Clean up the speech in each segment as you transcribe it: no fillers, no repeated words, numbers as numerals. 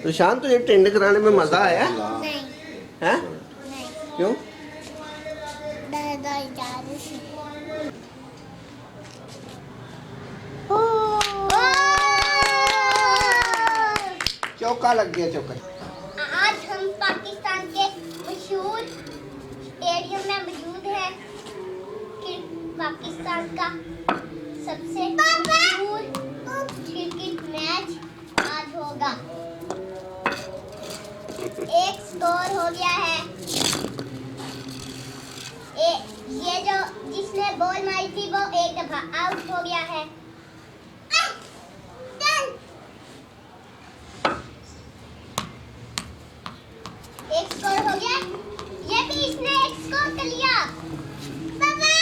तो शान तुझे टेंड कराने में मजा आया नहीं है? नहीं क्यों? दादा इजाजत से चौका लग गया चौका। आज हम पाकिस्तान के मशहूर स्टेडियम में मौजूद हैं कि पाकिस्तान का सबसे मशहूर क्रिकेट मैच आज होगा। एक स्कोर हो गया है। ये जो जिसने बॉल मारी थी वो एक दफा आउट हो गया है। एक स्कोर हो गया। ये भी इसने एक स्कोर कर लिया। पापा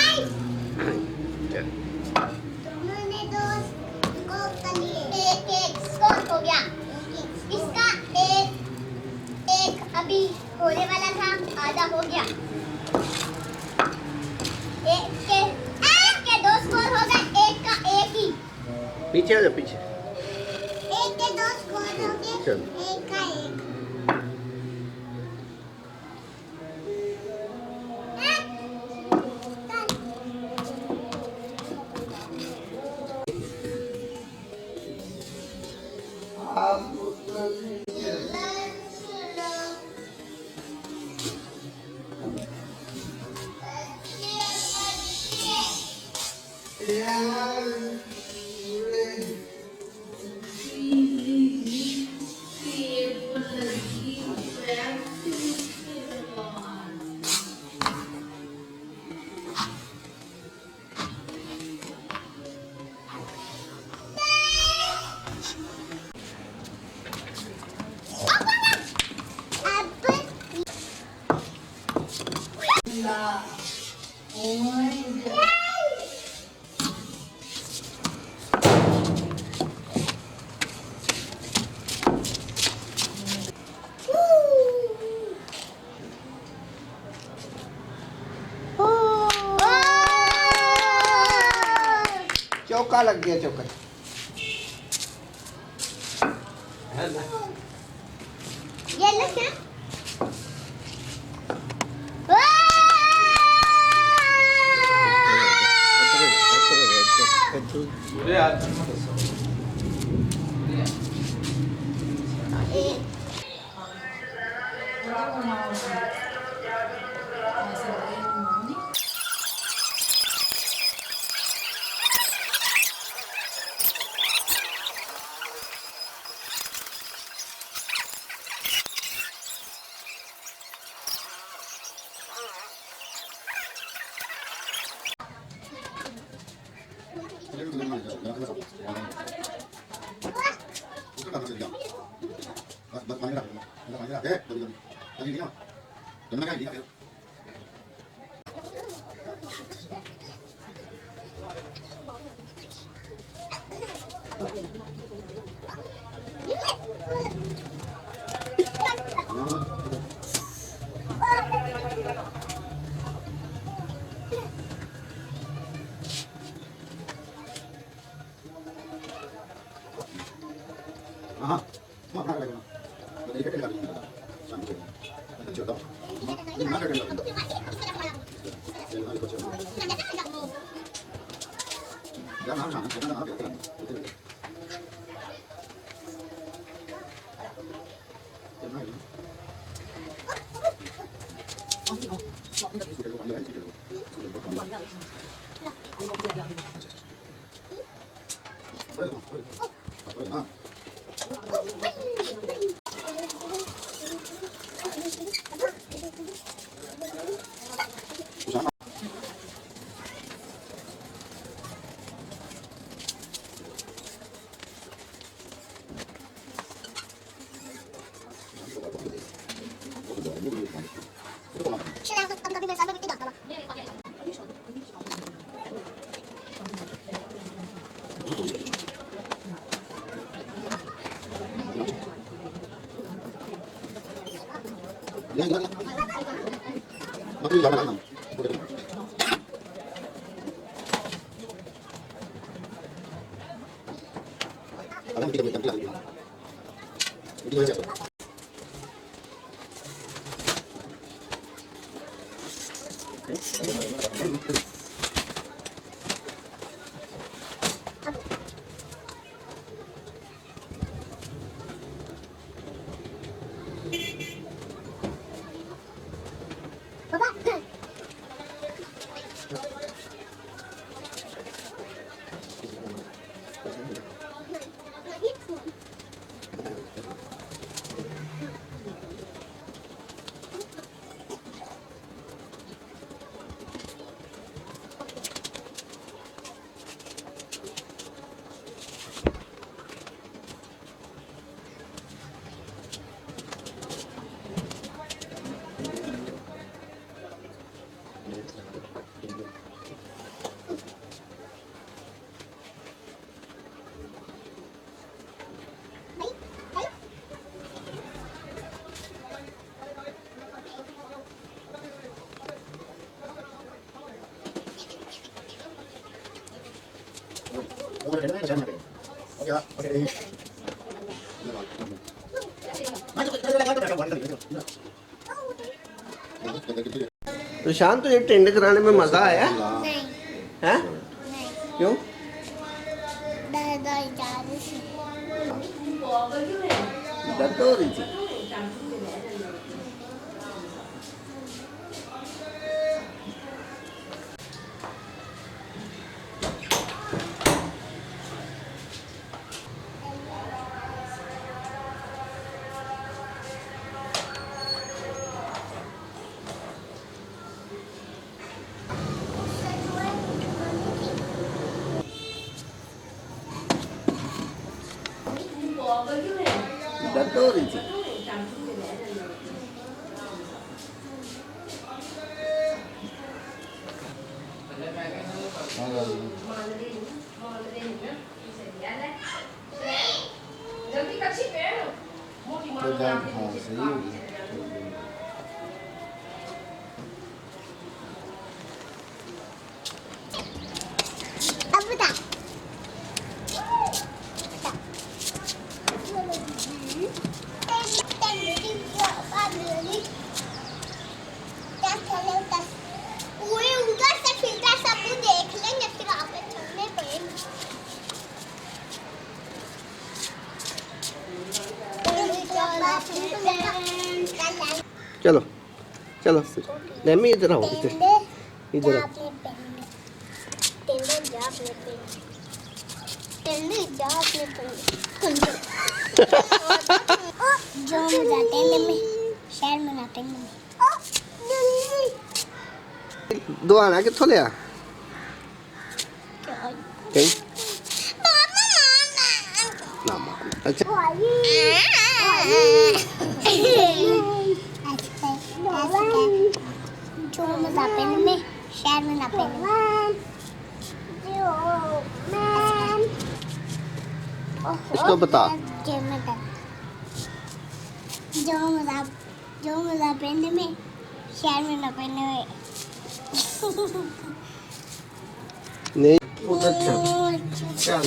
आई तुमने दो स्कोर कर लिए। एक स्कोर हो गया। इसका एक अभी होने वाला था, आधा हो गया। एक के दो स्कोर हो गए, एक का एक ही। पीछे आ जा पीछे। एक के दो स्कोर हो गए, चल। एक का एक। चौका लग गया चौका। ये लग है। पापा प्रशांत तुझे टेंड कराने में मजा आया नहीं है? नहीं क्यों? दादा जा रही थी दर्द हो रही थी। दर्द हो रही थी। जल्दी कच्ची पेड़ मोटी मोटी सही हो गया। अब बता पूरे उधर से फिल्टर सब कुछ देख लेंगे फिर आगे चलने पड़ेंगे चलो चलो लेमी इधर आओ इधर इधर आओ। जो मजा टेंडे में शहर में ना टेंडे में दुआना कित्थों लिया? कहीं ना मारना। अच्छा जो मजा टेंडे में शहर में ना टेंडे में इसको बता। जो मजा पहनने में शहर में ना पहनने में नहीं उधर चल चल।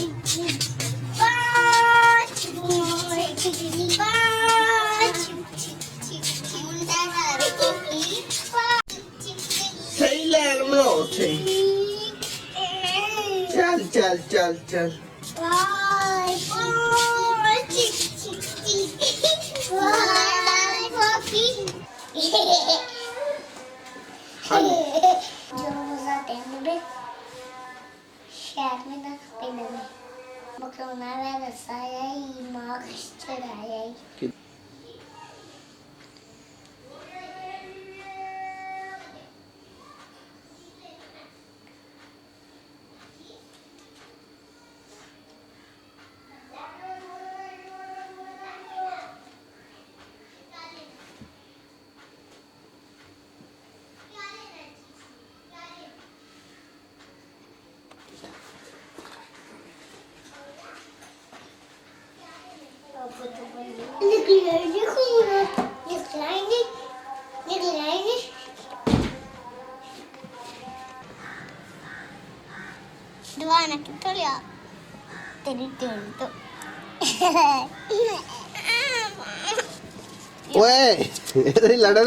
सही लैन बनाओ सही। चल चल चल चल। शहर में ना पिंड में मकरोना में रसाया ही मार्क्स चढ़ाया ही Duana kita lihat. Tadi tentu. ਓਏ ਇਹਦੇ ਲੜਨ